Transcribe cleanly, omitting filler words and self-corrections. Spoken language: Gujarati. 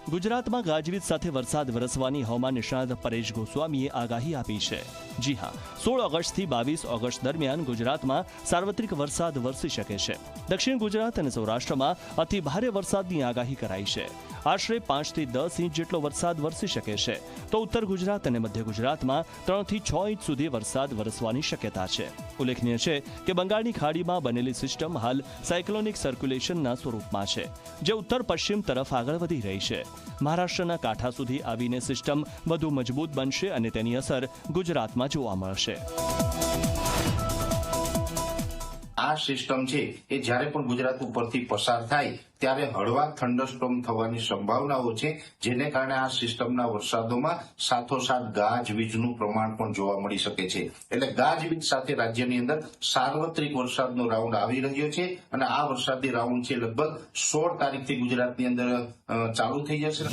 ગુજરાતમાં ગાજવીજ સાથે વરસાદ વરસવાની હવામાન નિષ્ણાત પરેશ ગોસ્વામીએ આગાહી આપી છે। જી હા, 16 ઓગસ્ટથી 22 ઓગસ્ટ દરમિયાન ગુજરાતમાં સાર્વત્રિક વરસાદ વરસી શકે છે। દક્ષિણ ગુજરાત અને સૌરાષ્ટ્રમાં અતિ ભારે વરસાદની આગાહી કરાઈ છે। આશરે 5 થી 10 ઇંચ જેટલો વરસાદ વરસી શકે છે, તો ઉત્તર ગુજરાત અને મધ્ય ગુજરાતમાં 3 થી 6 ઇંચ સુધી વરસાદ વરસવાની શક્યતા છે। ઉલ્લેખનીય છે કે બંગાળની ખાડીમાં બનેલી સિસ્ટમ હાલ સાયક્લોનિક સર્ક્યુલેશનના સ્વરૂપમાં છે, જે ઉત્તર પશ્ચિમ તરફ આગળ વધી રહી છે। મહારાષ્ટ્રના કાંઠા સુધી આવીને સિસ્ટમ વધુ મજબૂત બનશે અને તેની અસર ગુજરાતમાં જોવા મળશે। આ સિસ્ટમ છે એ જ્યારે પણ ગુજરાત ઉપરથી પસાર થાય ત્યારે હળવા થંડરસ્ટોર્મ થવાની સંભાવનાઓ છે, જેને કારણે આ સિસ્ટમના વરસાદોમાં સાથોસાથ ગાજવીજનું પ્રમાણ પણ જોવા મળી શકે છે। એટલે ગાજવીજ સાથે રાજ્યની અંદર સાર્વત્રિક વરસાદનો રાઉન્ડ આવી રહ્યો છે અને આ વરસાદી રાઉન્ડ છે લગભગ 16 તારીખથી ગુજરાતની અંદર ચાલુ થઈ જશે।